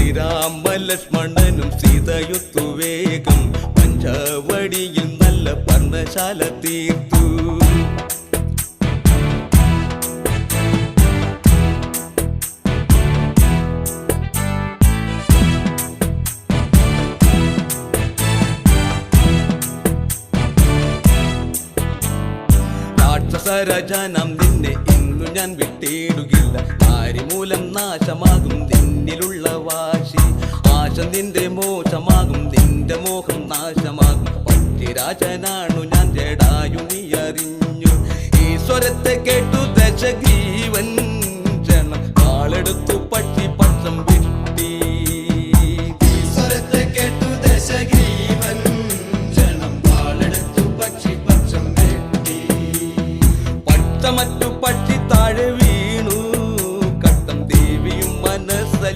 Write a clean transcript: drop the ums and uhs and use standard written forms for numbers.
ശ്രീരാമലക്ഷ്മണനും സീതയുത്തു വേഗം പഞ്ചവടിയിൽ നല്ല പർണശാല തീർത്തു. രാക്ഷസരജനം നിന്നെ ഇന്നു ഞാൻ വിട്ടിടുകില്ല. ആരിമൂലം നാശമാകും നിന്നിലുള്ള വാശി. ആശ നിന്റെ മോശമാകും, നിന്റെ മോഹം നാശമാകും. പട്ടിരാജനാണു ഞാൻ ജടായു നീ അറിഞ്ഞു. ഈശ്വരത്തെ കേട്ടു ദശഗ്രീവൻ ജനം ആളെടുത്തു പട്ടി